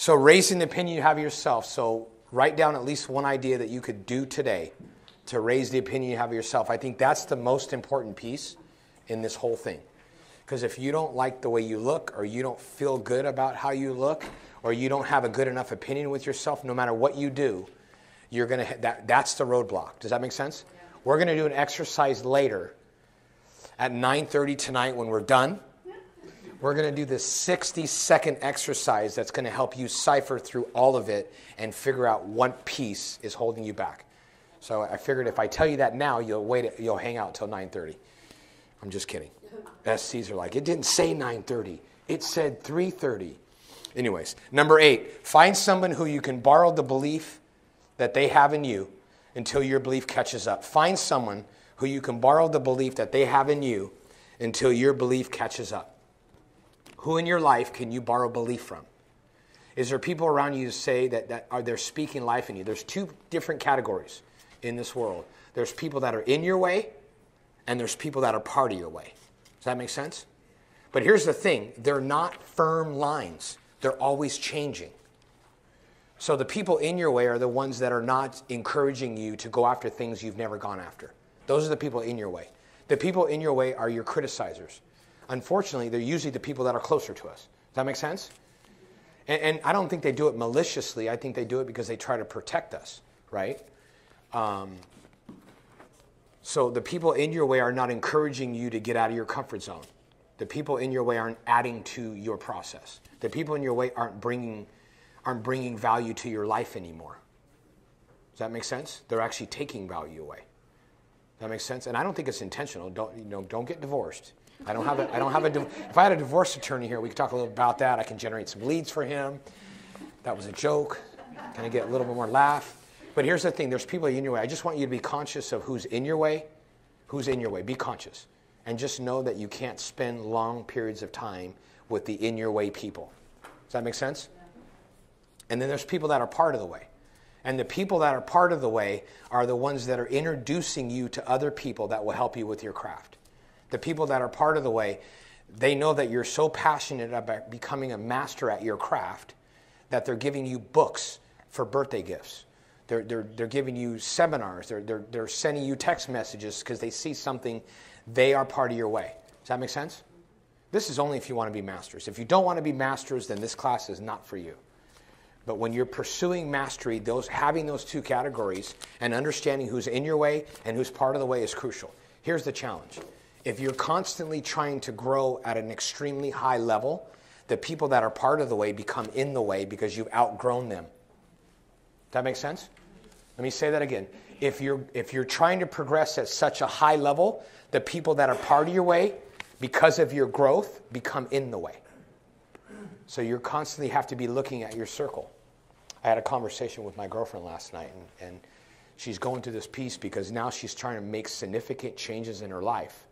So raising the opinion you have of yourself. So write down at least one idea that you could do today to raise the opinion you have of yourself. I think that's the most important piece in this whole thing. Because if you don't like the way you look, or you don't feel good about how you look, or you don't have a good enough opinion with yourself, no matter what you do, you're going to that's the roadblock. Does that make sense? Yeah. We're going to do an exercise later at 9:30 tonight when we're done. We're going to do this 60-second exercise that's going to help you cipher through all of it and figure out what piece is holding you back. So I figured if I tell you that now, you'll hang out till 9:30. I'm just kidding. SCs are like, it didn't say 9:30. It said 3:30. Anyways, number 8, find someone who you can borrow the belief that they have in you until your belief catches up. Find someone who you can borrow the belief that they have in you until your belief catches up. Who in your life can you borrow belief from? Is there people around you who say they're speaking life in you? There's 2 different categories in this world. There's people that are in your way, and there's people that are part of your way. Does that make sense? But here's the thing. They're not firm lines. They're always changing. So the people in your way are the ones that are not encouraging you to go after things you've never gone after. Those are the people in your way. The people in your way are your criticizers. Unfortunately, they're usually the people that are closer to us. Does that make sense? And I don't think they do it maliciously. I think they do it because they try to protect us, right? So the people in your way are not encouraging you to get out of your comfort zone. The people in your way aren't adding to your process. The people in your way aren't bringing value to your life anymore. Does that make sense? They're actually taking value away. Does that make sense? And I don't think it's intentional. Don't get divorced. If I had a divorce attorney here, we could talk a little about that. I can generate some leads for him. That was a joke. Can I get a little bit more laugh? But here's the thing. There's people in your way. I just want you to be conscious of who's in your way. Who's in your way. Be conscious. And just know that you can't spend long periods of time with the in your way people. Does that make sense? And then there's people that are part of the way. And the people that are part of the way are the ones that are introducing you to other people that will help you with your craft. The people that are part of the way, they know that you're so passionate about becoming a master at your craft that they're giving you books for birthday gifts. They're giving you seminars. They're sending you text messages because they see something. They are part of your way. Does that make sense? This is only if you want to be masters. If you don't want to be masters, then this class is not for you. But when you're pursuing mastery, having those 2 categories and understanding who's in your way and who's part of the way is crucial. Here's the challenge. If you're constantly trying to grow at an extremely high level, the people that are part of the way become in the way because you've outgrown them. Does that make sense? Let me say that again. If you're trying to progress at such a high level, the people that are part of your way, because of your growth, become in the way. So you constantly have to be looking at your circle. I had a conversation with my girlfriend last night, and she's going through this piece because now she's trying to make significant changes in her life.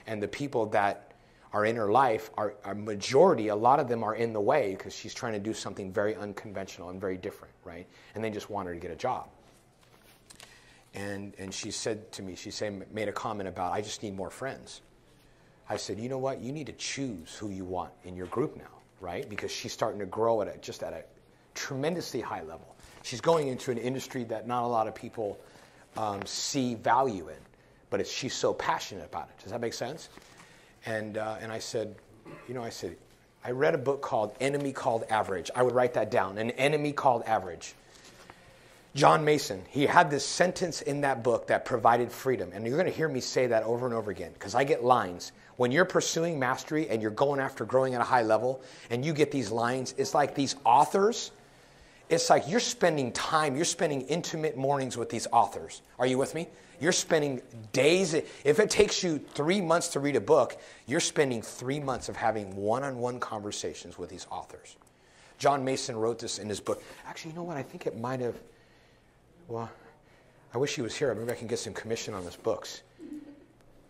And the people that are in her life, a majority, a lot of them are in the way because she's trying to do something very unconventional and very different, right? And they just want her to get a job. And she said to me, made a comment about, I just need more friends. I said, you know what? You need to choose who you want in your group now, right? Because she's starting to grow at a tremendously high level. She's going into an industry that not a lot of people see value in, but she's so passionate about it. Does that make sense? And I said, I read a book called Enemy Called Average. I would write that down, An Enemy Called Average. John Mason, he had this sentence in that book that provided freedom. And you're going to hear me say that over and over again because I get lines. When you're pursuing mastery and you're going after growing at a high level and you get these lines, it's like these authors. It's like you're spending intimate mornings with these authors. Are you with me? You're spending days. If it takes you 3 months to read a book, you're spending 3 months of having one-on-one conversations with these authors. John Mason wrote this in his book. Actually, you know what? I think it might have... Well, I wish he was here. Maybe I can get some commission on his books.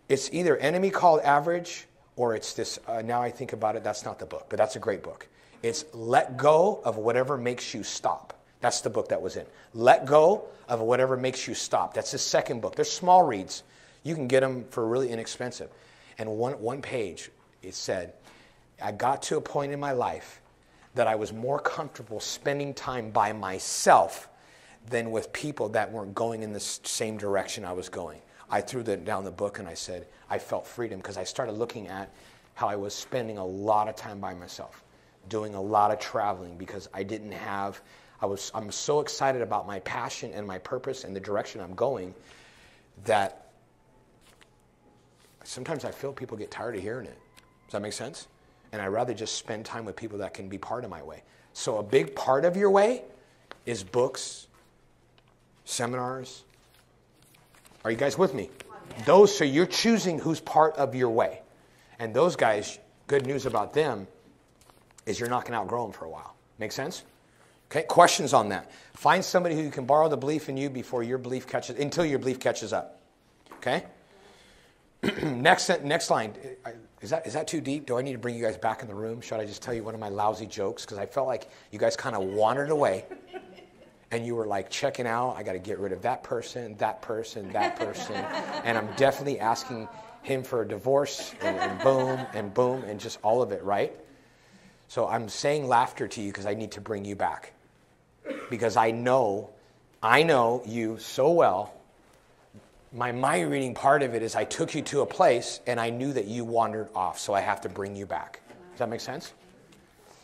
It's either Enemy Called Average or it's this, now I think about it, that's not the book, but that's a great book. It's Let Go of Whatever Makes You Stop. That's the book that was in. Let Go of Whatever Makes You Stop. That's his second book. They're small reads. You can get them for really inexpensive. And one page, it said, I got to a point in my life that I was more comfortable spending time by myself than with people that weren't going in the same direction I was going. I threw down the book and I said, I felt freedom because I started looking at how I was spending a lot of time by myself, doing a lot of traveling because I didn't have, I'm so excited about my passion and my purpose and the direction I'm going that sometimes I feel people get tired of hearing it. Does that make sense? And I'd rather just spend time with people that can be part of my way. So a big part of your way is books, seminars. Are you guys with me? Those, so you're choosing who's part of your way. And those guys, good news about them is you're not going to outgrow them for a while. Make sense? Okay, questions on that. Find somebody who can borrow the belief in you before your belief until your belief catches up. Okay? Next line. Is that too deep? Do I need to bring you guys back in the room? Should I just tell you one of my lousy jokes? Because I felt like you guys kind of wandered away. And you were like checking out. I got to get rid of that person, that person, that person. And I'm definitely asking him for a divorce and boom, and just all of it, right? So I'm saying laughter to you because I need to bring you back. Because I know you so well. My mind reading part of it is I took you to a place and I knew that you wandered off, so I have to bring you back. Does that make sense?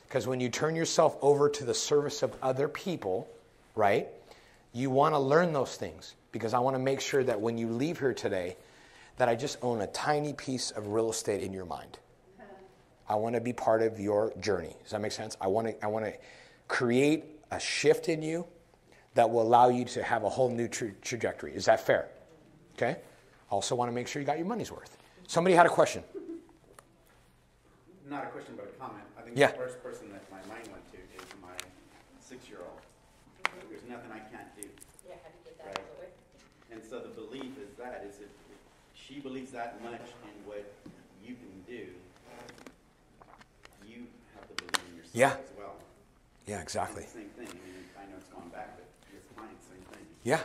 Because when you turn yourself over to the service of other people, right, you want to learn those things. Because I want to make sure that when you leave here today, that I just own a tiny piece of real estate in your mind. I want to be part of your journey. Does that make sense? I want to create a shift in you that will allow you to have a whole new trajectory. Is that fair? Okay? Also want to make sure you got your money's worth. Somebody had a question. Not a question, but a comment. I think the first person that my mind went to is my 6-year-old. There's nothing I can't do. Yeah, how do you get that out of the way? And so the belief is that is if she believes that much in what you can do, you have to believe in yourself as well. Yeah, exactly. It's the same thing. I mean, I know it's gone back, but this client, same thing. Yeah,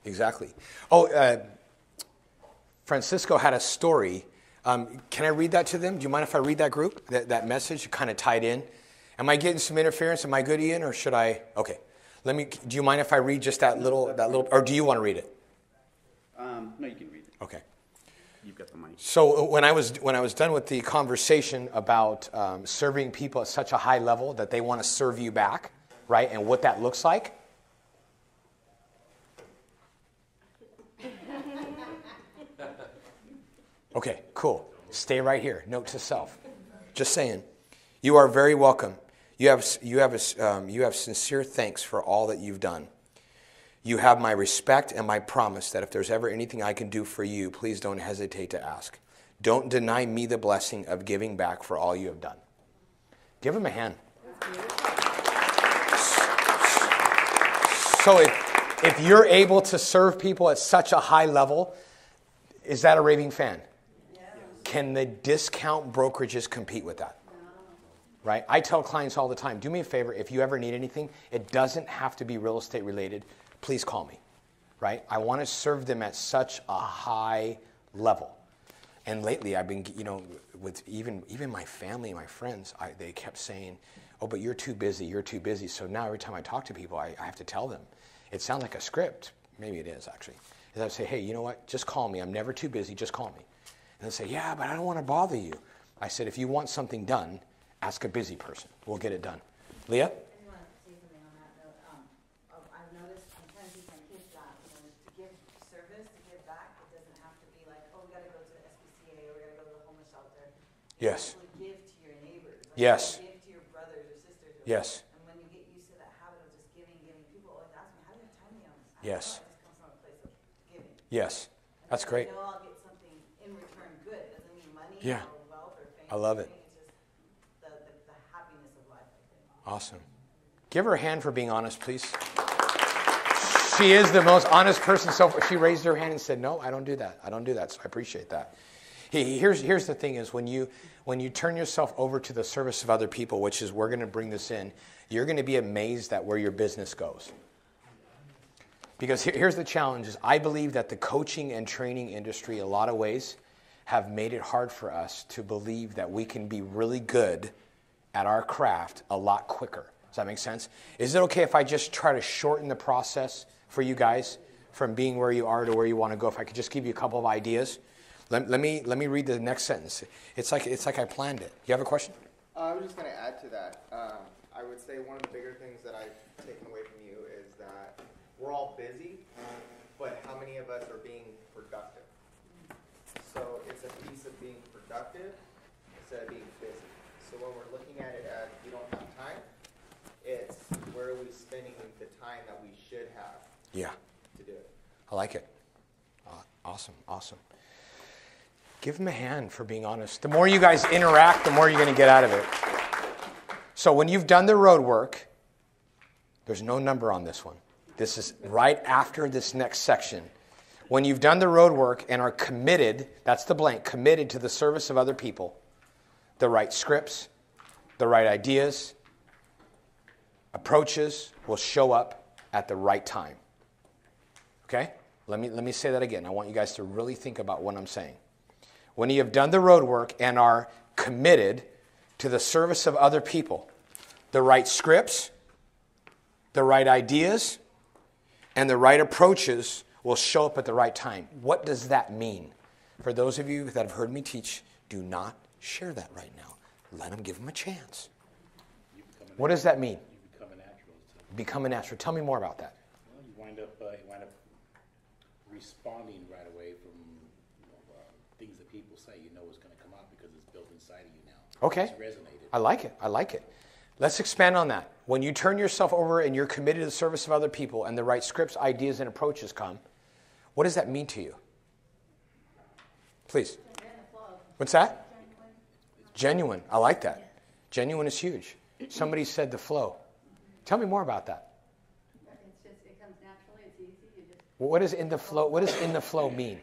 exactly. Oh, Francisco had a story. Can I read that to them? Do you mind if I read that group, that message kind of tied in? Am I getting some interference? Am I good, Ian, or should I? Okay. Do you mind if I read just that little, or do you want to read it? No, you can read it. Okay. You've got the money. So when I was done with the conversation about serving people at such a high level that they want to serve you back, right, and what that looks like. Okay, cool. Stay right here. Note to self. Just saying. You are very welcome. You have sincere thanks for all that you've done. You have my respect and my promise that if there's ever anything I can do for you, please don't hesitate to ask. Don't deny me the blessing of giving back for all you have done. Give him a hand. So if you're able to serve people at such a high level, is that a raving fan? Can the discount brokerages compete with that? Right? I tell clients all the time, do me a favor, if you ever need anything, it doesn't have to be real estate related. Please call me. Right? I want to serve them at such a high level. And lately I've been, with even my family and my friends, they kept saying, oh, but you're too busy, you're too busy. So now every time I talk to people, I have to tell them. It sounds like a script. Maybe it is, actually. And I say, hey, you know what? Just call me. I'm never too busy. Just call me. And they say, yeah, but I don't want to bother you. I said, if you want something done, ask a busy person. We'll get it done. Leah? I just want to say something on that note. I've noticed I'm trying to teach my kids that, to give service, to give back, it doesn't have to be like, oh, we got to go to the SPCA or we got to go to the homeless shelter. Yes. You give to your neighbors. Yes. Give to your brothers or sisters. Yes. And when you get used to that habit of just giving, people always ask me, how do you have time to do this? Yes. It just comes from a place of giving. Yes. That's great. I know I'll get something in return good. It doesn't mean money Yeah. or wealth or fame. I love it. It's just the happiness of life, I think. Awesome. Give her a hand for being honest, please. She is the most honest person so far. She raised her hand and said, no, I don't do that. I don't do that. So I appreciate that. Here's the thing is when you turn yourself over to the service of other people, which is we're going to bring this in, you're going to be amazed at where your business goes. Because here's the challenge is I believe that the coaching and training industry, a lot of ways, have made it hard for us to believe that we can be really good at our craft a lot quicker. Does that make sense? Is it okay if I just try to shorten the process for you guys from being where you are to where you want to go? If I could just give you a couple of ideas. Let me read the next sentence. It's like I planned it. You have a question? I was just going to add to that. I would say one of the bigger things that I've taken away from you is that we're all busy, but how many of us are being productive? So it's a piece of being productive instead of being busy. So when we're looking at it as we don't have time, it's where are we spending the time that we should have to do it. I like it. Awesome. Give them a hand for being honest. The more you guys interact, the more you're going to get out of it. So when you've done the road work, there's no number on this one. This is right after this next section. When you've done the road work and are committed, that's the blank, committed to the service of other people, the right scripts, the right ideas, approaches will show up at the right time. Okay? Let me say that again. I want you guys to really think about what I'm saying. When you have done the road work and are committed to the service of other people, the right scripts, the right ideas, and the right approaches will show up at the right time. What does that mean? For those of you that have heard me teach, do not share that right now. Let them give them a chance. What does that mean? You become a natural. Become a natural. Tell me more about that. Well, you wind up responding right away from things that people say. You know what's going to come out because it's built inside of you now. Okay. It's resonated. I like it. Let's expand on that. When you turn yourself over and you're committed to the service of other people and the right scripts, ideas, and approaches come, what does that mean to you? Please. What's that? Genuine. I like that. Genuine is huge. Somebody said the flow. Tell me more about that. It comes naturally. It's easy. What does in the flow? What does in the flow mean?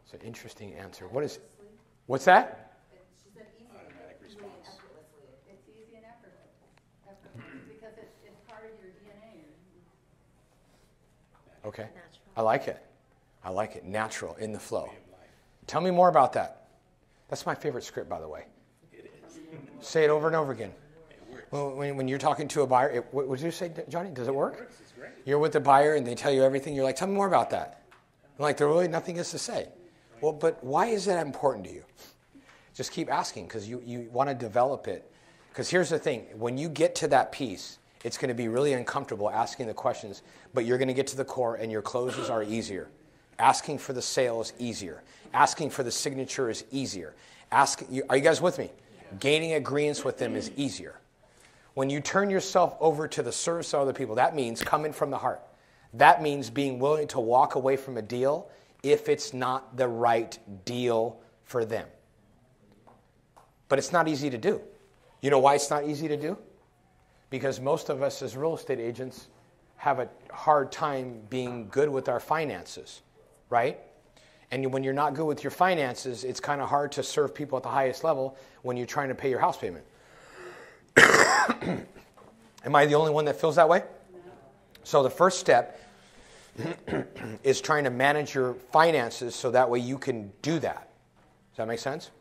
It's an interesting answer. What's that? She said easy. Automatic response. It's easy and effortless because it's part of your DNA. Okay. I like it. Natural, in the flow. Tell me more about that. That's my favorite script, by the way. It is. Say it over and over again. It works. Well, when you're talking to a buyer, what did you say, Johnny? Does it work? It works. It's great. You're with the buyer and they tell you everything. You're like, tell me more about that. I'm like, there really nothing is to say. Well, but why is that important to you? Just keep asking because you want to develop it. Because here's the thing. When you get to that piece, it's going to be really uncomfortable asking the questions, but you're going to get to the core and your closes are easier. Asking for the sale is easier. Asking for the signature is easier. Are you guys with me? Gaining agreements with them is easier. When you turn yourself over to the service of other people, that means coming from the heart. That means being willing to walk away from a deal if it's not the right deal for them. But it's not easy to do. You know why it's not easy to do? Because most of us as real estate agents have a hard time being good with our finances, right? And when you're not good with your finances, it's kind of hard to serve people at the highest level when you're trying to pay your house payment. Am I the only one that feels that way? No. So the first step is trying to manage your finances so that way you can do that. Does that make sense?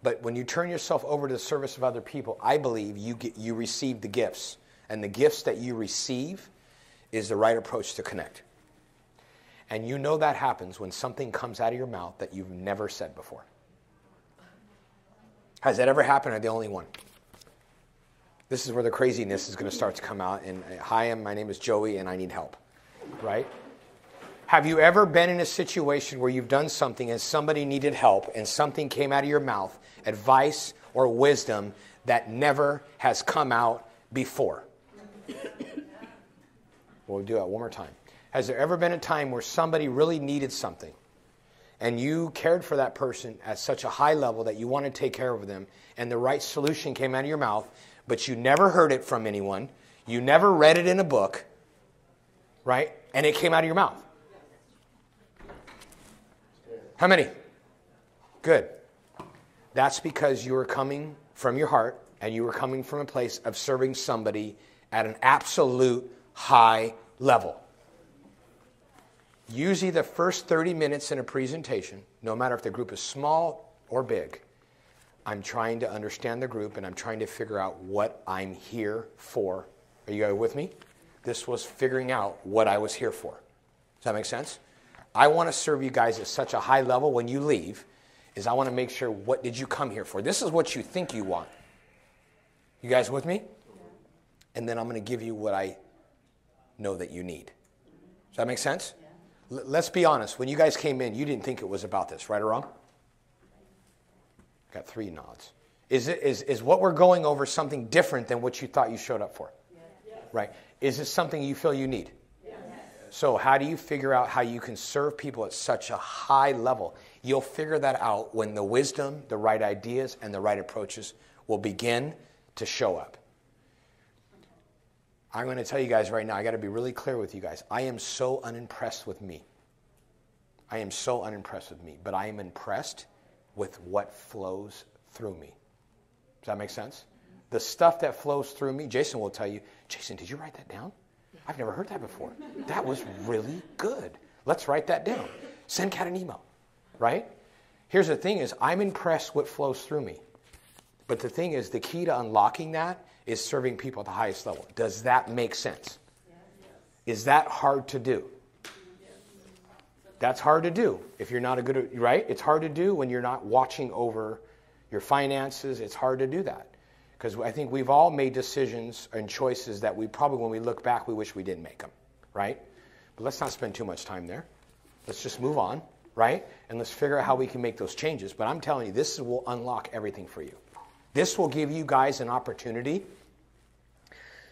But when you turn yourself over to the service of other people, I believe you receive the gifts. And the gifts that you receive is the right approach to connect. And you know that happens when something comes out of your mouth that you've never said before. Has that ever happened, or the only one? This is where the craziness is going to start to come out. And hi, my name is Joey, and I need help. Right? Have you ever been in a situation where you've done something and somebody needed help and something came out of your mouth, advice or wisdom that never has come out before? We'll do that one more time. Has there ever been a time where somebody really needed something and you cared for that person at such a high level that you want to take care of them and the right solution came out of your mouth, but you never heard it from anyone, you never read it in a book, right? And it came out of your mouth? How many? Good. That's because you were coming from your heart and you were coming from a place of serving somebody at an absolute high level. Usually the first 30 minutes in a presentation, no matter if the group is small or big, I'm trying to understand the group, and I'm trying to figure out what I'm here for. Are you guys with me? This was figuring out what I was here for. Does that make sense? I want to serve you guys at such a high level when you leave, is I want to make sure, what did you come here for? This is what you think you want. You guys with me? And then I'm going to give you what I know that you need. Does that make sense? Let's be honest. When you guys came in, you didn't think it was about this, right or wrong? Got 3 nods. Is what we're going over something different than what you thought you showed up for? Yes. Right. Is it something you feel you need? Yes. So how do you figure out how you can serve people at such a high level? You'll figure that out when the wisdom, the right ideas, and the right approaches will begin to show up. I'm going to tell you guys right now, I got to be really clear with you guys. I am so unimpressed with me. I am so unimpressed with me, but I am impressed with what flows through me. Does that make sense? The stuff that flows through me, Jason will tell you, Jason, did you write that down? I've never heard that before. That was really good. Let's write that down. Send Kat an email, right? Here's the thing is, I'm impressed what flows through me. But the thing is, the key to unlocking that is serving people at the highest level. Does that make sense? Is that hard to do? That's hard to do if you're not a good, right? It's hard to do when you're not watching over your finances. It's hard to do that. Because I think we've all made decisions and choices that we probably, when we look back, we wish we didn't make them, right? But let's not spend too much time there. Let's just move on, right? And let's figure out how we can make those changes. But I'm telling you, this will unlock everything for you. This will give you guys an opportunity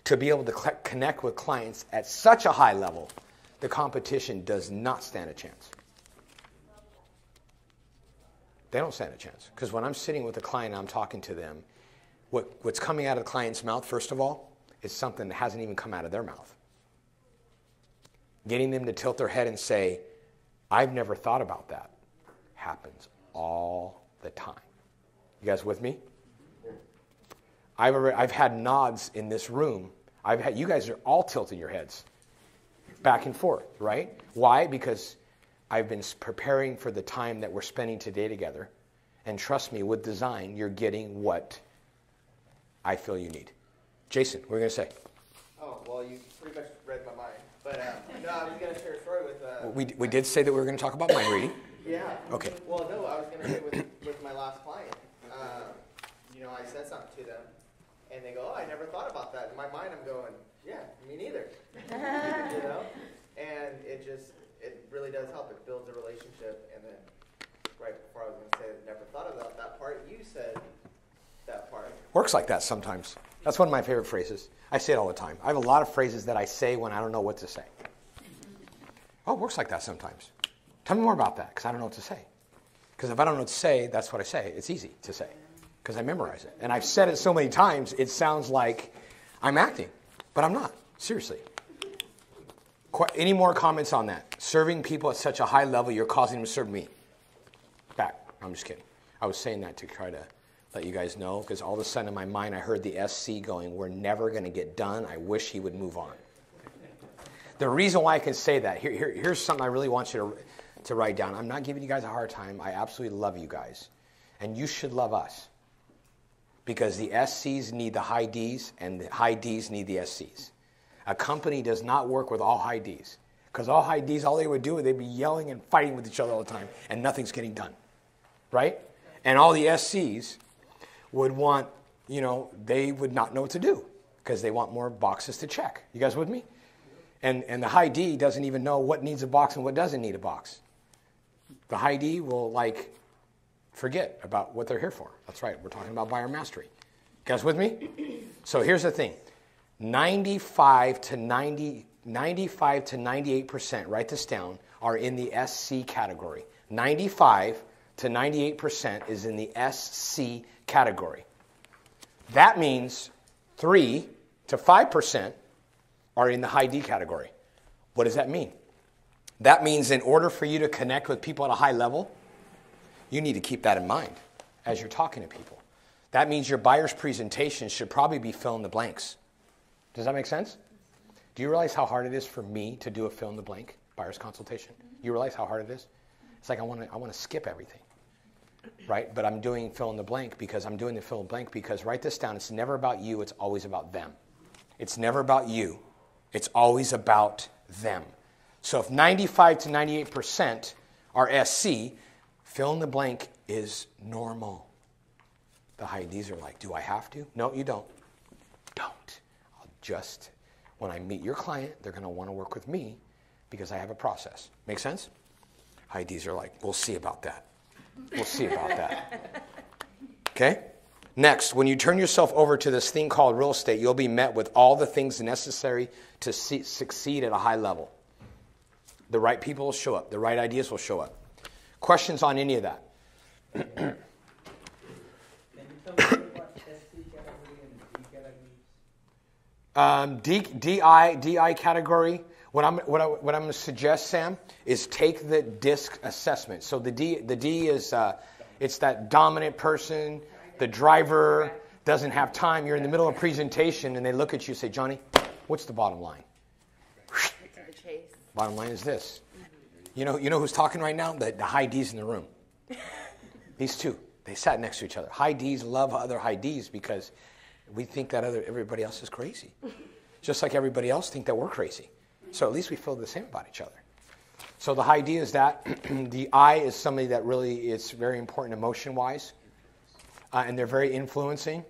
to be able to connect with clients at such a high level, the competition does not stand a chance. They don't stand a chance. Because when I'm sitting with a client and I'm talking to them, what's coming out of the client's mouth, first of all, is something that hasn't even come out of their mouth. Getting them to tilt their head and say, I've never thought about that, happens all the time. You guys with me? I've had nods in this room. You guys are all tilting your heads back and forth, right? Why? Because I've been preparing for the time that we're spending today together. And trust me, with design, you're getting what I feel you need. Jason, what are you going to say? Oh, well, you pretty much read my mind. But no, I was going to share a story with... we did say that we were going to talk about mind reading. Yeah. Okay. Well, no, I was going to say with my last client. I said something to them, and they go, oh, I never thought about that. In my mind, I'm going, yeah, me neither. And it really does help. It builds a relationship. And then right before I was going to say I never thought about that part, you said that part. Works like that sometimes. That's one of my favorite phrases. I say it all the time. I have a lot of phrases that I say when I don't know what to say. Oh, it works like that sometimes. Tell me more about that, because I don't know what to say. Because if I don't know what to say, that's what I say. It's easy to say, because I memorize it. And I've said it so many times, it sounds like I'm acting, but I'm not. Seriously. Any more comments on that? Serving people at such a high level, you're causing them to serve me. Back. I'm just kidding. I was saying that to try to let you guys know, because all of a sudden in my mind I heard the SC going, we're never going to get done. I wish he would move on. The reason why I can say that, here's something I really want you to write down. I'm not giving you guys a hard time. I absolutely love you guys. And you should love us. Because the SCs need the high Ds, and the high Ds need the SCs. A company does not work with all high Ds. Because all high Ds, all they would do is they'd be yelling and fighting with each other all the time, and nothing's getting done. Right? And all the SCs would want, they would not know what to do, because they want more boxes to check. You guys with me? And the high D doesn't even know what needs a box and what doesn't need a box. The high D will, forget about what they're here for. That's right. We're talking about buyer mastery. You guys with me? So here's the thing. 95 to 98%, write this down, are in the SC category. 95 to 98% is in the SC category. That means 3 to 5% are in the high D category. What does that mean? That means in order for you to connect with people at a high level, you need to keep that in mind as you're talking to people. That means your buyer's presentation should probably be fill in the blanks. Does that make sense? Do you realize how hard it is for me to do a fill in the blank buyer's consultation? You realize how hard it is? It's like I want to skip everything. right? But I'm doing fill in the blank because I'm doing the fill in the blank because write this down. It's never about you. It's always about them. It's never about you. It's always about them. So if 95 to 98% are SC, fill in the blank is normal. The high Ds are like, do I have to? No, you don't. Don't. I'll just, when I meet your client, they're going to want to work with me because I have a process. Make sense? High Ds are like, we'll see about that. We'll see about that. Okay? Next, when you turn yourself over to this thing called real estate, you'll be met with all the things necessary to succeed at a high level. The right people will show up. The right ideas will show up. Questions on any of that? Can you tell me what SC category and D categories? DI category. What I'm going to suggest, Sam, is take the DISC assessment. So the D is it's that dominant person, the driver doesn't have time. You're in the middle of a presentation, and they look at you and say, Johnny, what's the bottom line? The chase. Bottom line is this. You know who's talking right now? The high Ds in the room. These two. They sat next to each other. High Ds love other high Ds because we think that everybody else is crazy. Just like everybody else think that we're crazy. So at least we feel the same about each other. So the high D is that. The I is somebody that really is very important emotion-wise. And they're very influencing.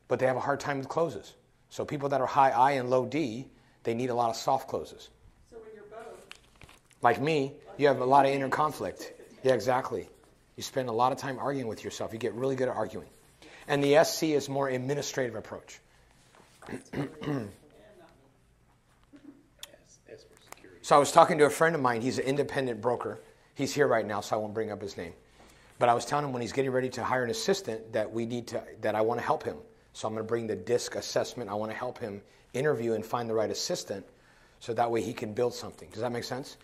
But they have a hard time with closes. So people that are high I and low D, they need a lot of soft closes. So when you're both. Like me, you have a lot of inner conflict. Yeah, exactly. You spend a lot of time arguing with yourself. You get really good at arguing. And the SC is more administrative approach. So I was talking to a friend of mine. He's an independent broker. He's here right now, so I won't bring up his name. But I was telling him when he's getting ready to hire an assistant that I want to help him. So I'm going to bring the DISC assessment. I want to help him interview and find the right assistant so that way he can build something. Does that make sense?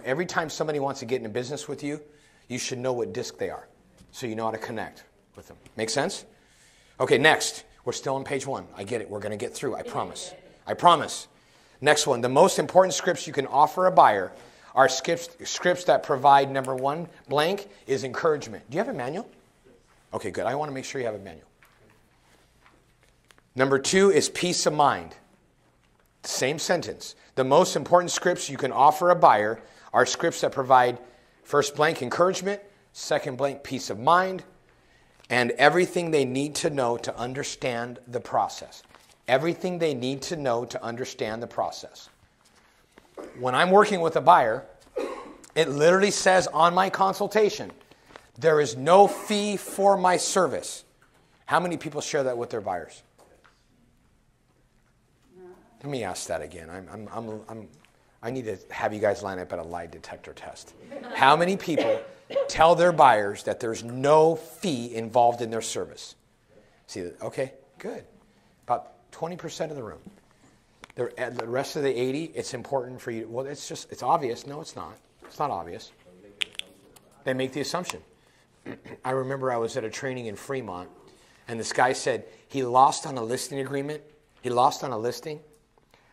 Every time somebody wants to get into business with you, you should know what DISC they are so you know how to connect with them. Make sense? Okay, next. We're still on page 1. I get it. We're going to get through. I promise. I promise. Next one. The most important scripts you can offer a buyer are scripts that provide, number 1, blank, is encouragement. Do you have a manual? Okay, good. I want to make sure you have a manual. Number 2 is peace of mind. Same sentence. The most important scripts you can offer a buyer are scripts that provide, first blank, encouragement, second blank, peace of mind, and everything they need to know to understand the process. Everything they need to know to understand the process. When I'm working with a buyer, it literally says on my consultation, there is no fee for my service. How many people share that with their buyers? Let me ask that again. I need to have you guys line up at a lie detector test. How many people tell their buyers that there's no fee involved in their service? See, okay, good. About 20% of the room. The rest of the 80, it's important for you. Well, it's obvious. No, it's not. It's not obvious. They make the assumption. I remember I was at a training in Fremont, and this guy said he lost on a listing agreement. He lost on a listing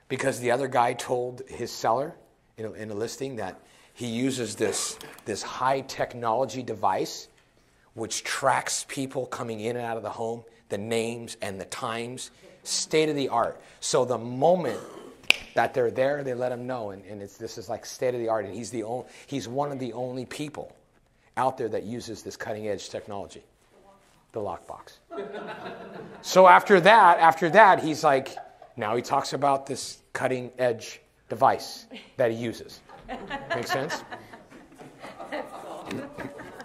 because the other guy told his seller in a listing that he uses this high technology device which tracks people coming in and out of the home, the names and the times, state of the art. So the moment that they're there, they let him know, and this is like state of the art, and he's one of the only people out there that uses this cutting edge technology, the lockbox. So after that, he's like, now he talks about this cutting edge device that he uses. Make sense?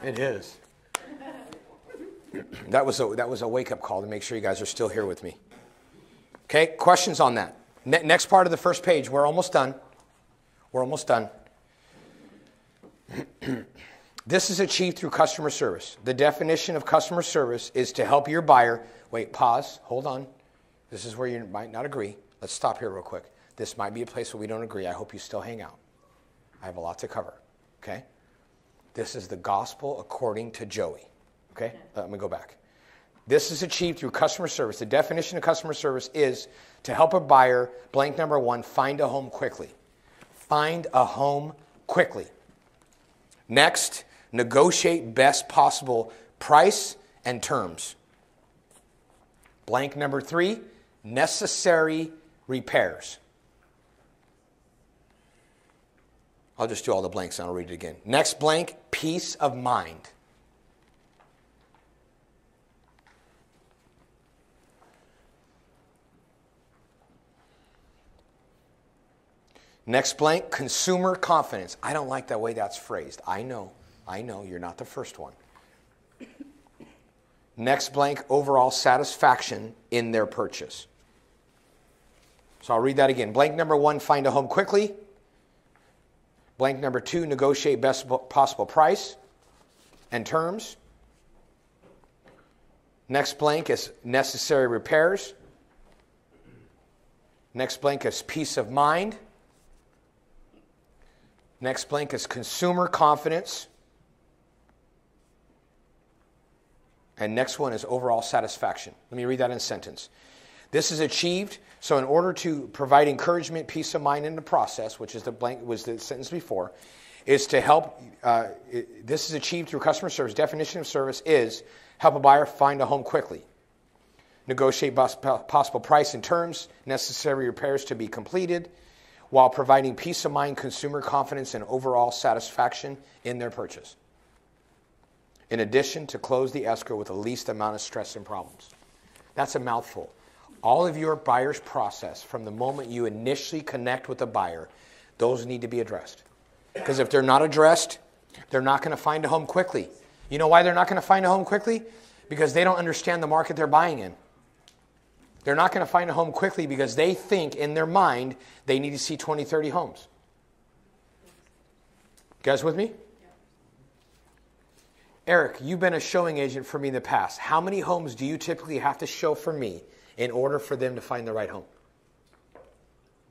It is. That was a wake-up call to make sure you guys are still here with me. Okay, questions on that? Next part of the first page. We're almost done. We're almost done. This is achieved through customer service. The definition of customer service is to help your buyer. Wait, pause. Hold on. This is where you might not agree. Let's stop here real quick. This might be a place where we don't agree. I hope you still hang out. I have a lot to cover. Okay? This is the gospel according to Joey. Okay? Let me go back. This is achieved through customer service. The definition of customer service is to help a buyer, blank number 1, find a home quickly. Find a home quickly. Next, negotiate best possible price and terms. Blank number 3, necessary repairs. I'll just do all the blanks and I'll read it again. Next blank, peace of mind. Next blank, consumer confidence. I don't like that way that's phrased. I know, you're not the first one. Next blank, overall satisfaction in their purchase. So I'll read that again. Blank number 1, find a home quickly. Blank number 2, negotiate best possible price and terms. Next blank is necessary repairs. Next blank is peace of mind. Next blank is consumer confidence. And next one is overall satisfaction. Let me read that in a sentence. This is achieved, so in order to provide encouragement, peace of mind in the process, which is the sentence before, is to help, this is achieved through customer service. Definition of service is help a buyer find a home quickly. Negotiate possible price and terms, necessary repairs to be completed, while providing peace of mind, consumer confidence, and overall satisfaction in their purchase. In addition, to close the escrow with the least amount of stress and problems. That's a mouthful. All of your buyer's process, from the moment you initially connect with a buyer, those need to be addressed. Because if they're not addressed, they're not going to find a home quickly. You know why they're not going to find a home quickly? Because they don't understand the market they're buying in. They're not going to find a home quickly because they think in their mind they need to see 20, 30 homes. You guys with me? Eric, you've been a showing agent for me in the past. How many homes do you typically have to show for me in order for them to find the right home?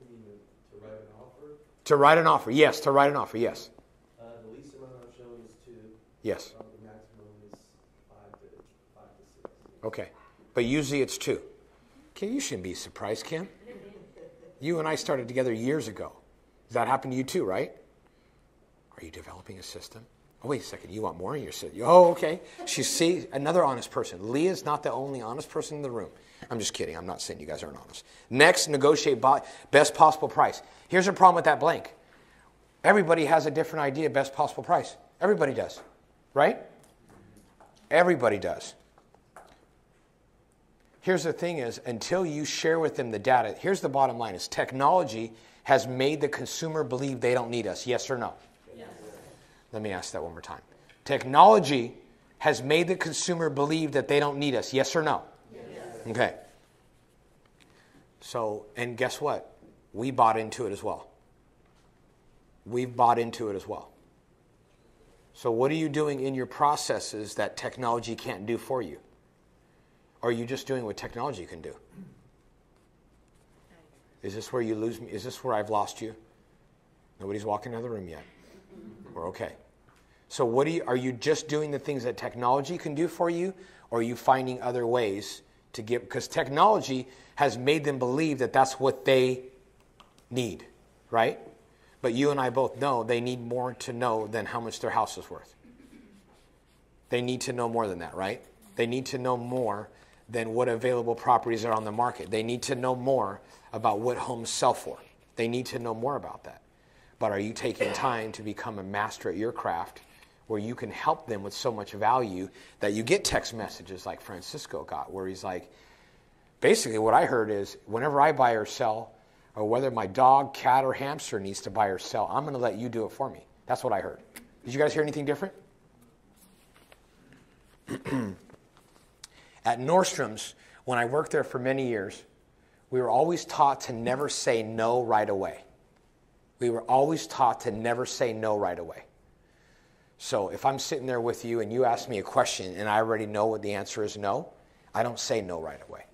You mean to write an offer? To write an offer, yes. To write an offer, yes. The least amount I'm showing is 2. Yes. The maximum is 5 to 6. Okay. But usually it's 2. Kim, you shouldn't be surprised, Kim. You and I started together years ago. Does that happen to you too, right? Are you developing a system? Oh, wait a second. You want more in your system? Oh, okay. See, another honest person. Leah's not the only honest person in the room. I'm just kidding. I'm not saying you guys aren't honest. Next, negotiate best possible price. Here's a problem with that blank. Everybody has a different idea of best possible price. Everybody does, right? Everybody does. Here's the thing is, until you share with them the data, here's the bottom line, is technology has made the consumer believe they don't need us. Yes or no? Yes. Let me ask that one more time. Technology has made the consumer believe that they don't need us. Yes or no? Yes. Okay. So, and guess what? We bought into it as well. We've bought into it as well. So what are you doing in your processes that technology can't do for you? Or are you just doing what technology can do? Is this where you lose me? Is this where I've lost you? Nobody's walking out of the room yet. We're okay. So are you just doing the things that technology can do for you? Or are you finding other ways to give? Because technology has made them believe that that's what they need, right? But you and I both know they need more to know than how much their house is worth. They need to know more than that, right? They need to know more than what available properties are on the market. They need to know more about what homes sell for. They need to know more about that. But are you taking time to become a master at your craft where you can help them with so much value that you get text messages like Francisco got, where he's like, basically what I heard is whenever I buy or sell, or whether my dog, cat, or hamster needs to buy or sell, I'm going to let you do it for me. That's what I heard. Did you guys hear anything different? At Nordstrom's, when I worked there for many years, we were always taught to never say no right away. We were always taught to never say no right away. So if I'm sitting there with you and you ask me a question and I already know what the answer is no, I don't say no right away.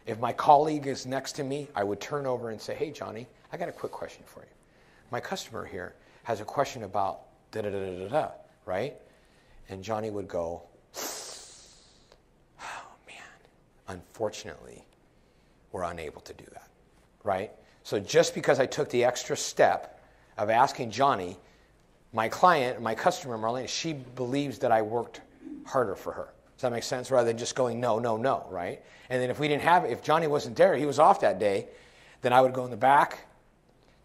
If my colleague is next to me, I would turn over and say, hey, Johnny, I got a quick question for you. My customer here has a question about da-da-da-da-da-da, right? And Johnny would go, unfortunately, we're unable to do that, right? So just because I took the extra step of asking Johnny, My client, my customer, Marlene, she believes that I worked harder for her. Does that make sense? Rather than just going, no, no, no, right? And then if Johnny wasn't there, he was off that day, then I would go in the back,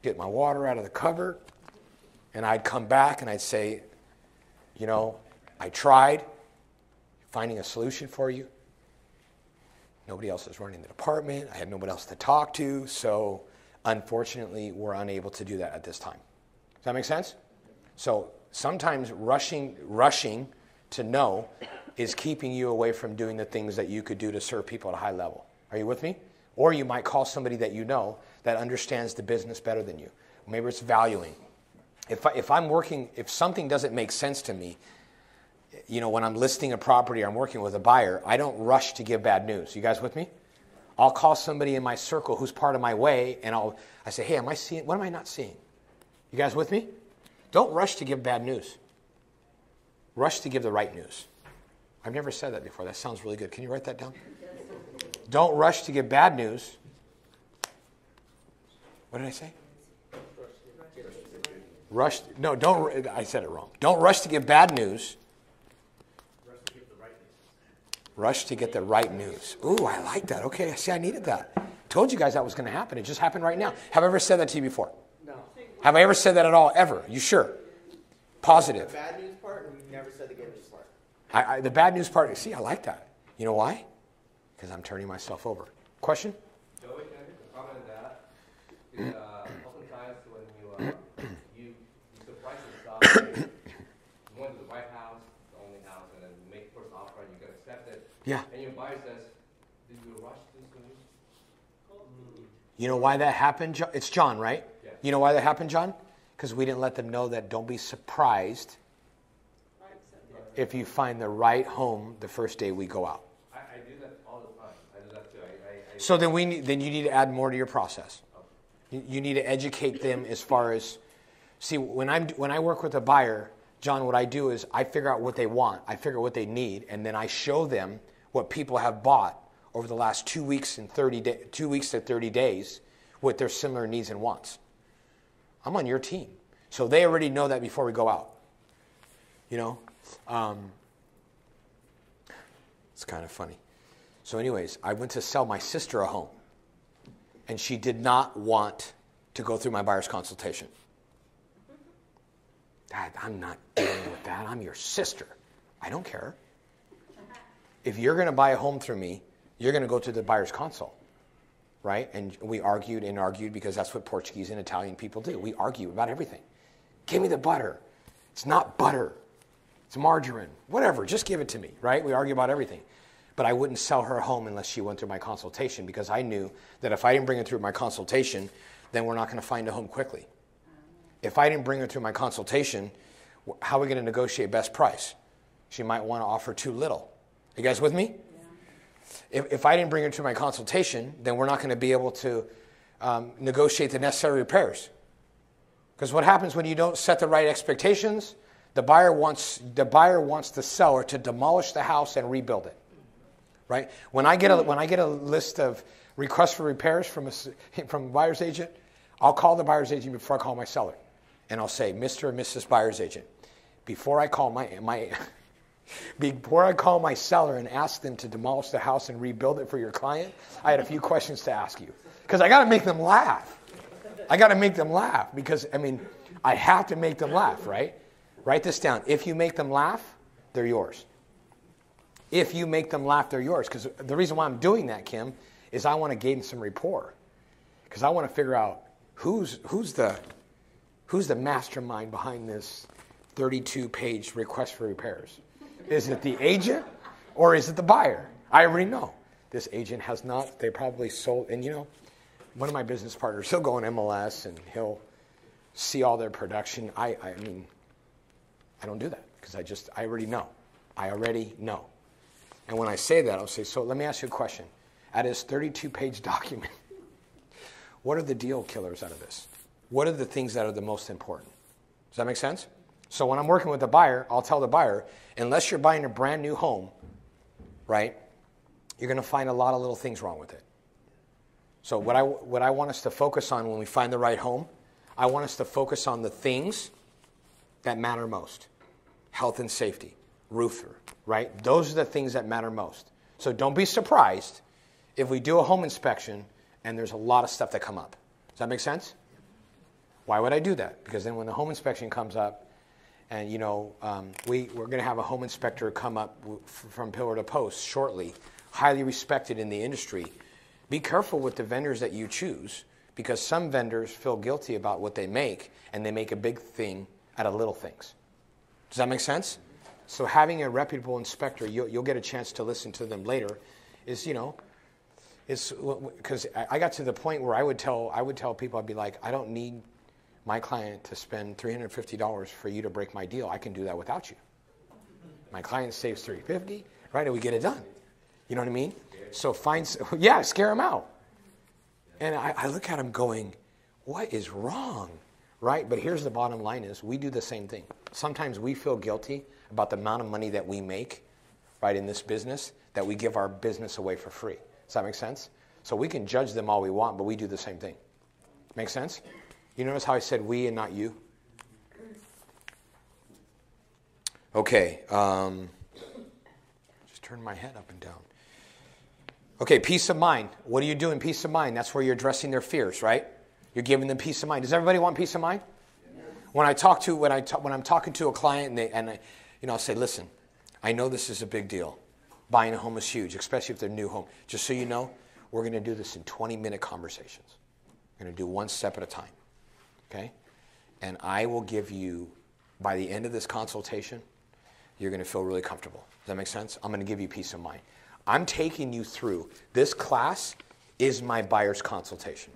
get my water out of the cupboard, and I'd come back and I'd say, I tried finding a solution for you. Nobody else is running the department. I had nobody else to talk to. So unfortunately, we're unable to do that at this time. Does that make sense? So sometimes rushing to know is keeping you away from doing the things that you could do to serve people at a high level. Are you with me? Or you might call somebody that you know that understands the business better than you. Maybe it's valuing. If something doesn't make sense to me, when I'm listing a property or I'm working with a buyer, I don't rush to give bad news. You guys with me? I'll call somebody in my circle who's part of my way, and I say, hey, what am I not seeing? You guys with me? Don't rush to give bad news. Rush to give the right news. I've never said that before. That sounds really good. Can you write that down? Don't rush to give bad news. What did I say? I said it wrong. Don't rush to give bad news. Rush to get the right news. Ooh, I like that. Okay, see, I needed that. Told you guys that was going to happen. It just happened right now. Have I ever said that to you before? No. Have I ever said that at all, ever? You sure? Positive. The bad news part, and we never said the good news part. The bad news part, see, I like that. You know why? Because I'm turning myself over. Question? Joey, can I make a comment on that? Because oftentimes when you surprise yourself, you went to the right house, the only house, and then you make first offer and you get accepted. Yeah. And your buyer says, did you rush this news? You know why that happened? It's John, right? Yeah. You know why that happened, John? Because we didn't let them know that don't be surprised if you find the right home the first day we go out. I do that all the time. I do that too. So then you need to add more to your process. You need to educate them as far as, see, when I work with a buyer, John, what I do is I figure out what they want, I figure out what they need, and then I show them what people have bought over the last 2 weeks to 30 days with their similar needs and wants. I'm on your team. So they already know that before we go out. It's kind of funny. So anyways, I went to sell my sister a home, and she did not want to go through my buyer's consultation. Dad, I'm not dealing with that. I'm your sister. I don't care. If you're going to buy a home through me, you're going to go to the buyer's consult, right? And we argued and argued because that's what Portuguese and Italian people do. We argue about everything. Give me the butter. It's not butter. It's margarine. Whatever. Just give it to me, right? We argue about everything. But I wouldn't sell her a home unless she went through my consultation because I knew that if I didn't bring her through my consultation, then we're not going to find a home quickly. If I didn't bring her through my consultation, how are we going to negotiate best price? She might want to offer too little. You guys with me? Yeah. If I didn't bring her to my consultation, then we're not going to be able to negotiate the necessary repairs. Because what happens when you don't set the right expectations? The buyer wants the seller to demolish the house and rebuild it. Right? When I get a list of requests for repairs from a buyer's agent, I'll call the buyer's agent before I call my seller. And I'll say, Mr. and Mrs. Buyer's agent, before I call before I call my seller and ask them to demolish the house and rebuild it for your client, I had a few questions to ask you. Because I got to make them laugh. Because, I have to make them laugh, right? Write this down. If you make them laugh, they're yours. If you make them laugh, they're yours. Because the reason why I'm doing that, Kim, is I want to gain some rapport. Because I want to figure out who's the mastermind behind this 32-page request for repairs. Is it the agent or is it the buyer? I already know. This agent has not. They probably sold. And, one of my business partners, he'll go on MLS and he'll see all their production. I don't do that because I already know. And when I say that, I'll say, so let me ask you a question. Out of this 32-page document, what are the deal killers out of this? What are the things that are the most important? Does that make sense? So when I'm working with the buyer, I'll tell the buyer, unless you're buying a brand new home, right, you're going to find a lot of little things wrong with it. So what I want us to focus on when we find the right home, I want us to focus on the things that matter most. Health and safety, roofer, right? Those are the things that matter most. So don't be surprised if we do a home inspection and there's a lot of stuff that come up. Does that make sense? Why would I do that? Because then when the home inspection comes up, and we're going to have a home inspector come up from pillar to post shortly, highly respected in the industry. Be careful with the vendors that you choose, because some vendors feel guilty about what they make, and they make a big thing out of little things. Does that make sense? So having a reputable inspector, you'll get a chance to listen to them later, is, it's because I got to the point where I would tell people, I'd be like, I don't need my client to spend $350 for you to break my deal. I can do that without you. My client saves $350, right? And we get it done. You know what I mean? So scare them out. And I look at them going, what is wrong? Right? But here's the bottom line is we do the same thing. Sometimes we feel guilty about the amount of money that we make, right, in this business, that we give our business away for free. Does that make sense? So we can judge them all we want, but we do the same thing. Make sense? You notice how I said we and not you? Okay. Just turn my head up and down. Okay, peace of mind. What are you doing? Peace of mind. That's where you're addressing their fears, right? You're giving them peace of mind. Does everybody want peace of mind? Yeah. When I'm talking to a client I'll say, listen, I know this is a big deal. Buying a home is huge, especially if they're new home. Just so you know, we're going to do this in 20-minute conversations. We're going to do one step at a time. Okay? And I will give you, by the end of this consultation, you're going to feel really comfortable. Does that make sense? I'm going to give you peace of mind. I'm taking you through. This class is my buyer's consultation.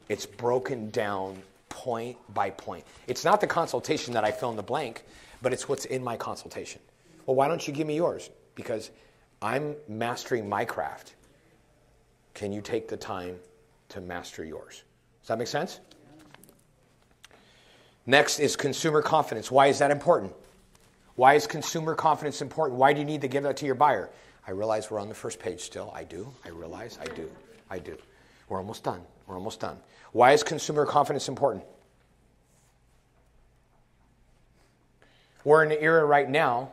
It's broken down point by point. It's not the consultation that I fill in the blank, but it's what's in my consultation. Well, why don't you give me yours? Because I'm mastering my craft. Can you take the time to master yours? Does that make sense? Next is consumer confidence. Why is that important? Why is consumer confidence important? Why do you need to give that to your buyer? I realize we're on the first page still. I do. I realize. I do. We're almost done. Why is consumer confidence important? We're in an era right now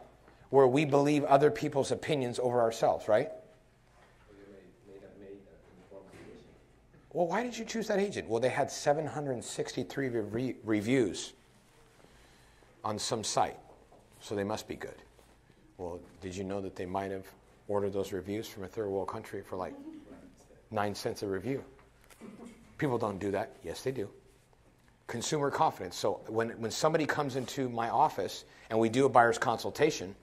where we believe other people's opinions over ourselves, right? Well, why did you choose that agent? Well, they had 763 reviews on some site, so they must be good. Well, did you know that they might have ordered those reviews from a third world country for like 9 cents a review? People don't do that. Yes, they do. Consumer confidence. So when somebody comes into my office and we do a buyer's consultation,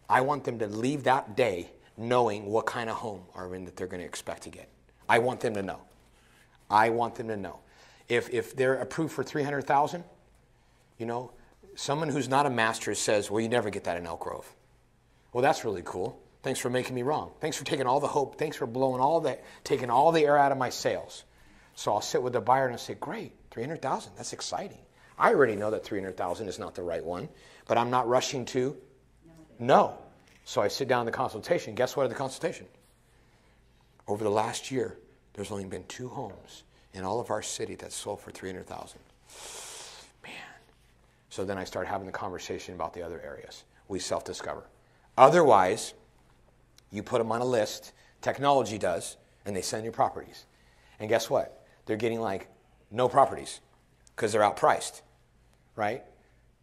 I want them to leave that day knowing what kind of home that they're going to expect to get. I want them to know. If they're approved for $300,000, someone who's not a master says, well, you never get that in Elk Grove. Well, that's really cool. Thanks for making me wrong. Thanks for taking all the hope. Thanks for taking all the air out of my sails. So I'll sit with the buyer and I'll say, great, $300,000, that's exciting. I already know that $300,000 is not the right one, but I'm not rushing to no. So I sit down in the consultation. Guess what at the consultation? Over the last year, there's only been 2 homes in all of our city that sold for $300,000. Man. So then I start having the conversation about the other areas. We self-discover. Otherwise, you put them on a list, technology does, and they send you properties. And guess what? They're getting no properties because they're outpriced, right?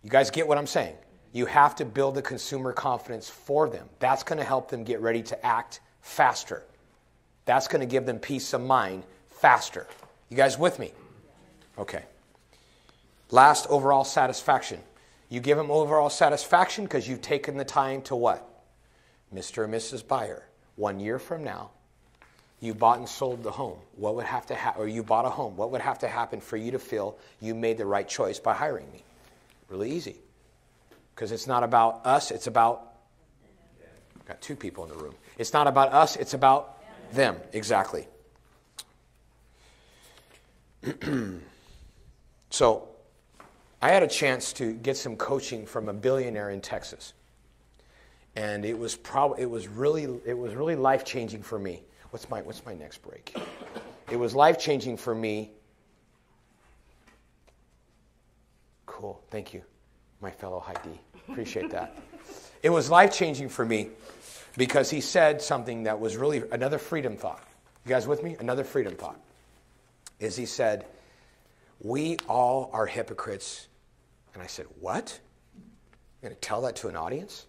You guys get what I'm saying? You have to build the consumer confidence for them. That's going to help them get ready to act faster. That's going to give them peace of mind faster. You guys with me? Okay. Last, overall satisfaction. You give them overall satisfaction because you've taken the time to what? Mr. and Mrs. Buyer, 1 year from now, you bought and sold the home. What would have to happen, or you bought a home, what would have to happen for you to feel you made the right choice by hiring me? Really easy. Because it's not about us, it's about, I've got 2 people in the room. It's not about us, it's about them. Exactly. So, I had a chance to get some coaching from a billionaire in Texas. And it was really life-changing for me. What's my next break? It was life-changing for me. Cool, thank you. my fellow Heidi. Appreciate that. It was life-changing for me because he said something that was really another freedom thought. You guys with me? Another freedom thought. Is he said, we all are hypocrites. And I said, what? You're going to tell that to an audience?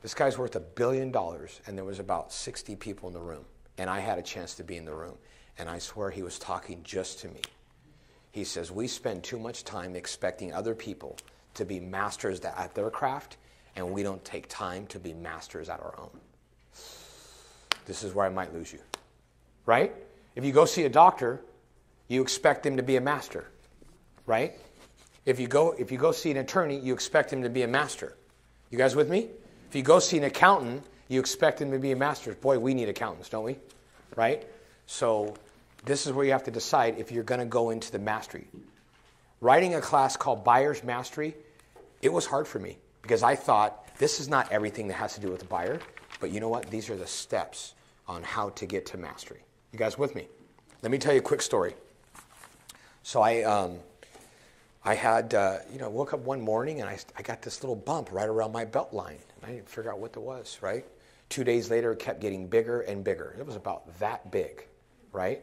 This guy's worth $1 billion, and there was about 60 people in the room. And I had a chance to be in the room. And I swear he was talking just to me. He says, we spend too much time expecting other people to be masters at their craft, and we don't take time to be masters at our own. This is where I might lose you. Right? If you go see a doctor, you expect him to be a master. Right? If you go see an attorney, you expect him to be a master. You guys with me? If you go see an accountant, you expect him to be a master. Boy, we need accountants, don't we? Right? So this is where you have to decide if you're going to go into the mastery. Writing a class called Buyer's Mastery, it was hard for me because I thought this is not everything that has to do with the buyer, but you know what? These are the steps on how to get to mastery. You guys with me? Let me tell you a quick story. So I had, woke up one morning and I got this little bump right around my belt line. And I didn't figure out what it was, right? 2 days later, it kept getting bigger and bigger. It was about that big, right?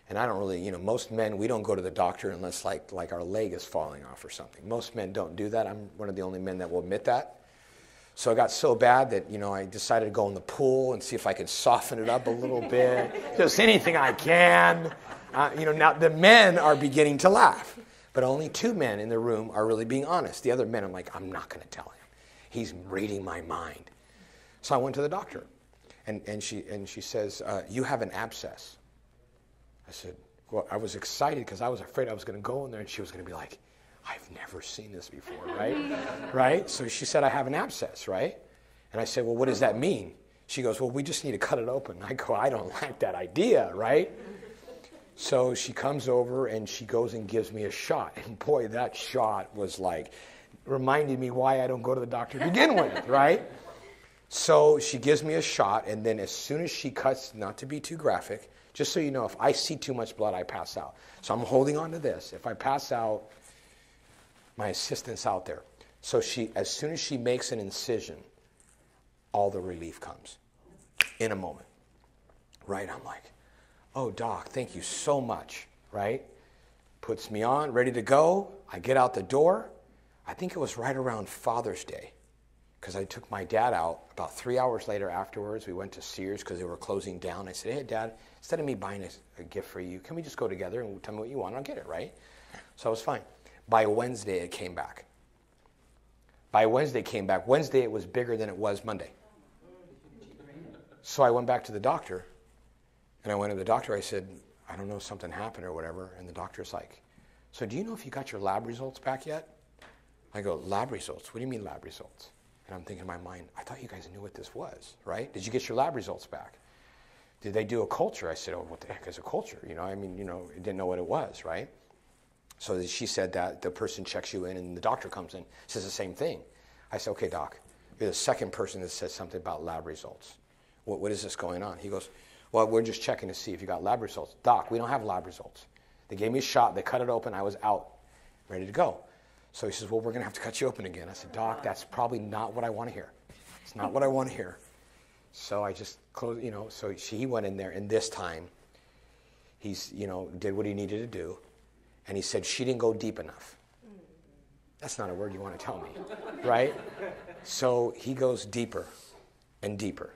And I don't really, most men, we don't go to the doctor unless like our leg is falling off or something. Most men don't do that. I'm one of the only men that will admit that. So it got so bad that, I decided to go in the pool and see if I could soften it up a little bit. Just anything I can. Now the men are beginning to laugh. But only 2 men in the room are really being honest. The other men, I'm like, I'm not going to tell him. He's reading my mind. So I went to the doctor. And she says, you have an abscess. I said, well, I was excited because I was afraid I was going to go in there and she was going to be like, I've never seen this before, right? Right? So she said, I have an abscess, right? And I said, well, what does that mean? She goes, well, we just need to cut it open. I go, I don't like that idea, right? So she comes over and she goes and gives me a shot. And boy, that shot was like, reminded me why I don't go to the doctor to begin with, right? So she gives me a shot, and then as soon as she cuts, not to be too graphic, just so you know, if I see too much blood, I pass out. So I'm holding on to this. If I pass out, my assistant's out there. So as soon as she makes an incision, all the relief comes in a moment, right? I'm like, oh, doc, thank you so much, right? Puts me on, ready to go. I get out the door. I think it was right around Father's Day because I took my dad out. About 3 hours later afterwards, we went to Sears because they were closing down. I said, hey, Dad, instead of me buying a gift for you, can we just go together and tell me what you want and I'll get it, right? So it was fine. By Wednesday, it came back. Wednesday, it was bigger than it was Monday. So I went back to the doctor. And I went to the doctor, I said, I don't know, something happened or whatever. And the doctor's like, so do you know if you got your lab results back yet? I go, lab results? What do you mean lab results? And I'm thinking in my mind, I thought you guys knew what this was, right? Did you get your lab results back? Did they do a culture? I said, oh, what the heck is a culture? Didn't know what it was, right? So she said that the person checks you in and the doctor comes in, says the same thing. I said, okay, doc, you're the second person that says something about lab results. What is this going on? He goes, well, we're just checking to see if you got lab results. Doc, we don't have lab results. They gave me a shot. They cut it open. I was out, ready to go. So he says, well, we're going to have to cut you open again. I said, doc, that's probably not what I want to hear. It's not what I want to hear. So I just closed, so he went in there, and this time he's, did what he needed to do. And he said, she didn't go deep enough. That's not a word you want to tell me, right? So he goes deeper and deeper.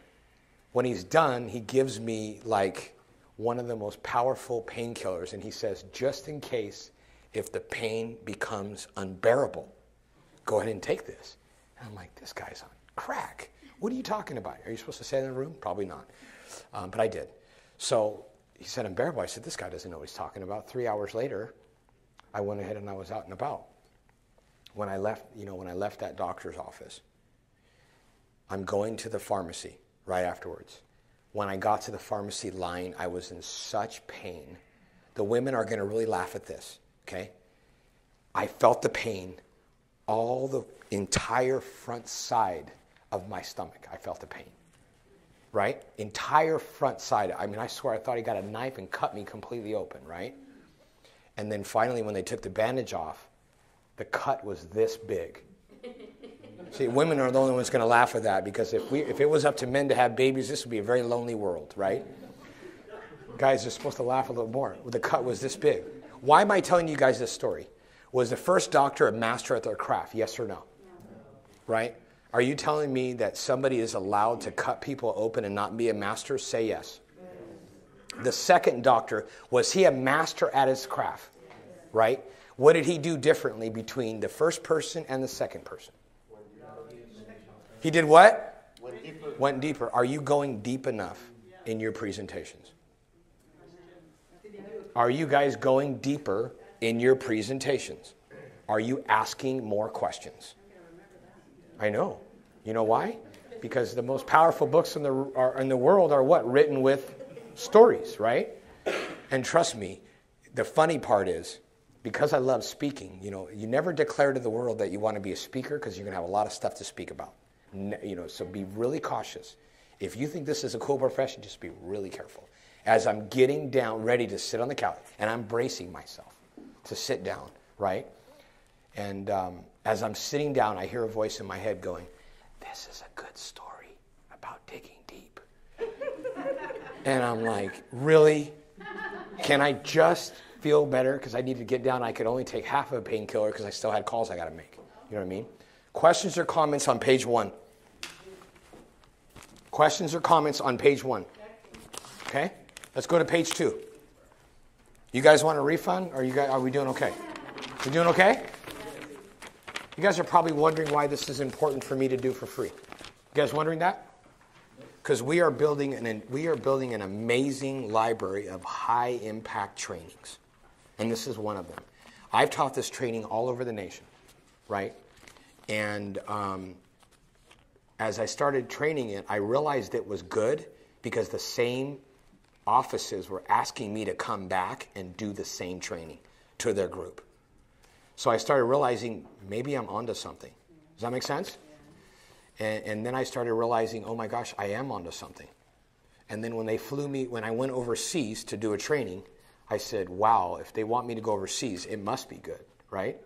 When he's done, he gives me like one of the most powerful painkillers, and he says, just in case if the pain becomes unbearable, go ahead and take this. And I'm like, this guy's on crack. What are you talking about? Are you supposed to say that in the room? Probably not. But I did. So he said unbearable. I said, this guy doesn't know what he's talking about. 3 hours later, I went ahead and I was out and about. When I left that doctor's office, I'm going to the pharmacy right afterwards. When I got to the pharmacy line, I was in such pain. The women are going to really laugh at this, okay? I felt the pain, all the entire front side of my stomach. I felt the pain, right? Entire front side. I mean, I swear I thought he got a knife and cut me completely open, right? And then finally, when they took the bandage off, the cut was this big. See, women are the only ones going to laugh at that, because if it was up to men to have babies, this would be a very lonely world, right? Guys are supposed to laugh a little more. The cut was this big. Why am I telling you guys this story? Was the first doctor a master at their craft? Yes or no? Right? Are you telling me that somebody is allowed to cut people open and not be a master? Say yes. The second doctor, was he a master at his craft? Right? What did he do differently between the first person and the second person? He did what? Went deeper. Are you going deep enough in your presentations? Are you guys going deeper in your presentations? Are you asking more questions? I know. You know why? Because the most powerful books in the world are what? Written with stories, right? And trust me, the funny part is, because I love speaking, you never declare to the world that you want to be a speaker, because you're going to have a lot of stuff to speak about. So be really cautious. If you think this is a cool profession, just be really careful. As I'm getting down, ready to sit on the couch, and I'm bracing myself to sit down, right? And as I'm sitting down, I hear a voice in my head going, "This is a good story about digging deep." And I'm like, really? Can I just feel better? Because I need to get down. I could only take half of a painkiller because I still had calls I got to make. You know what I mean? Questions or comments on page 1? Questions or comments on page 1? Okay? Let's go to page 2. You guys want a refund? Or are we doing okay? We doing okay? You guys are probably wondering why this is important for me to do for free. You guys wondering that? Because we are building an amazing library of high impact trainings. And this is one of them. I've taught this training all over the nation, right? And as I started training it, I realized it was good because the same offices were asking me to come back and do the same training to their group. So I started realizing maybe I'm onto something. Does that make sense? And then I started realizing, oh my gosh, I am onto something. And then when I went overseas to do a training, I said, wow, if they want me to go overseas, it must be good, right?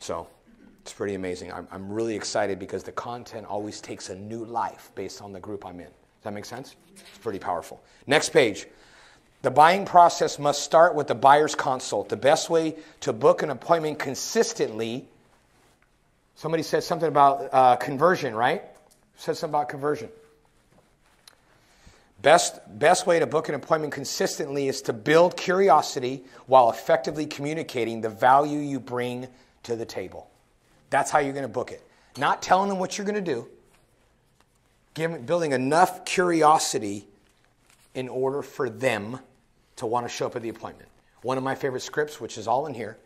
So it's pretty amazing. I'm really excited because the content always takes a new life based on the group I'm in. Does that make sense? It's pretty powerful. Next page. The buying process must start with the buyer's consult. The best way to book an appointment consistently. Somebody said something about conversion, right? Said something about conversion. Best way to book an appointment consistently is to build curiosity while effectively communicating the value you bring to the table. That's how you're going to book it. Not telling them what you're going to do. Building enough curiosity in order for them to want to show up at the appointment. One of my favorite scripts, which is all in here.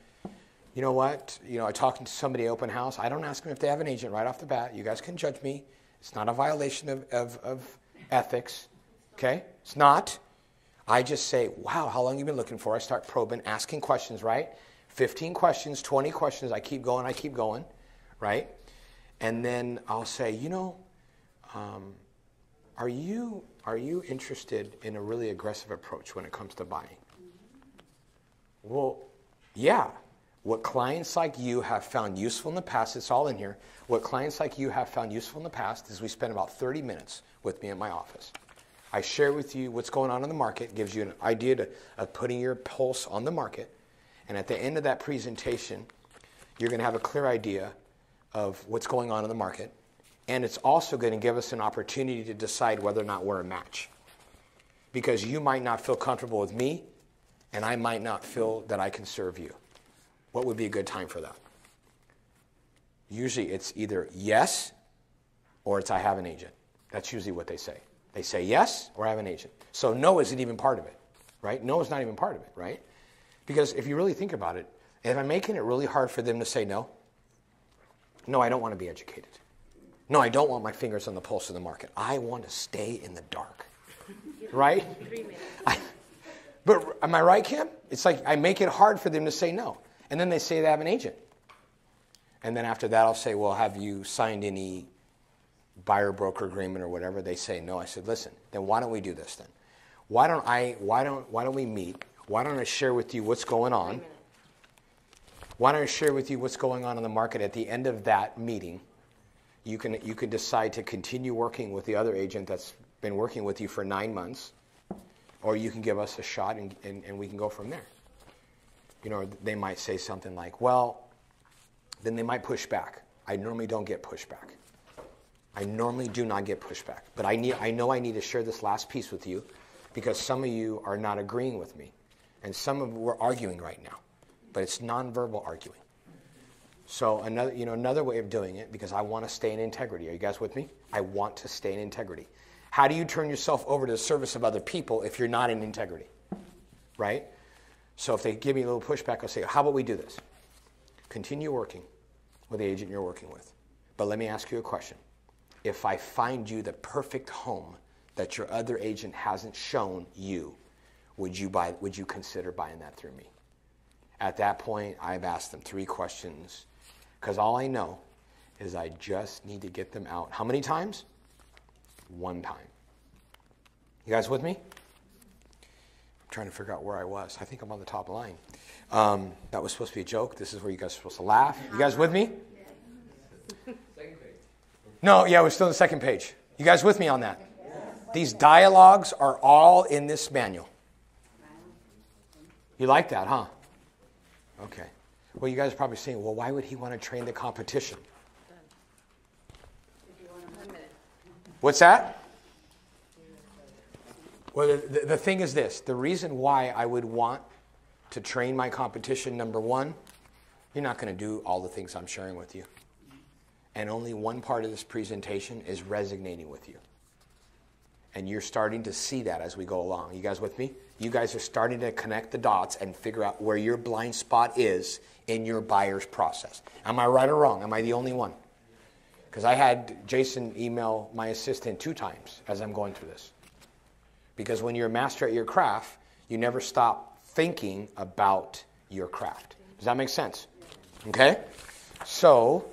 You know what? I talk to somebody at open house. I don't ask them if they have an agent right off the bat. You guys can judge me. It's not a violation of ethics. Okay? It's not. I just say, wow, how long have you been looking for? I start probing, asking questions, right? 15 questions, 20 questions. I keep going, right? And then I'll say, are you interested in a really aggressive approach when it comes to buying? Well, yeah. What clients like you have found useful in the past, it's all in here. What clients like you have found useful in the past is we spend about 30 minutes with me at my office. I share with you what's going on in the market, gives you an idea of putting your pulse on the market. And at the end of that presentation, you're going to have a clear idea of what's going on in the market. And it's also going to give us an opportunity to decide whether or not we're a match. Because you might not feel comfortable with me, and I might not feel that I can serve you. What would be a good time for that? Usually it's either yes or it's I have an agent. That's usually what they say. They say yes or I have an agent. So no isn't even part of it, right? No is not even part of it, right? Because if you really think about it, am I making it really hard for them to say no? No, I don't want to be educated. No, I don't want my fingers on the pulse of the market. I want to stay in the dark, right? 3 minutes. But am I right, Kim? It's like I make it hard for them to say no. And then they say they have an agent. And then after that, I'll say, well, have you signed any buyer-broker agreement or whatever? They say no. I said, listen, then why don't we do this then? Why don't we meet? Why don't I share with you what's going on? Why don't I share with you what's going on in the market? At the end of that meeting, you can decide to continue working with the other agent that's been working with you for 9 months, or you can give us a shot and we can go from there. You know, they might say something like, well, then they might push back. I normally don't get pushback. I normally do not get pushback. But I know I need to share this last piece with you because some of you are not agreeing with me. And some of we're arguing right now. But it's nonverbal arguing. So another way of doing it, because I want to stay in integrity. Are you guys with me? I want to stay in integrity. How do you turn yourself over to the service of other people if you're not in integrity? Right? So if they give me a little pushback, I'll say, how about we do this? Continue working with the agent you're working with. But let me ask you a question. If I find you the perfect home that your other agent hasn't shown you, would you consider buying that through me? At that point, I've asked them 3 questions because all I know is I just need to get them out. How many times? 1 time. You guys with me? I'm trying to figure out where I was. I think I'm on the top line. That was supposed to be a joke. This is where you guys are supposed to laugh. You guys with me? No, yeah, we're still on the 2nd page. You guys with me on that? These dialogues are all in this manual. You like that, huh? Okay. Well, you guys are probably saying, well, why would he want to train the competition? What's that? Well, the thing is this. The reason why I would want to train my competition, number 1, you're not going to do all the things I'm sharing with you. And only one part of this presentation is resonating with you. And you're starting to see that as we go along. You guys with me? You guys are starting to connect the dots and figure out where your blind spot is in your buyer's process. Am I right or wrong? Am I the only one? Because I had Jason email my assistant 2 times as I'm going through this. Because when you're a master at your craft, you never stop thinking about your craft. Does that make sense? Okay? So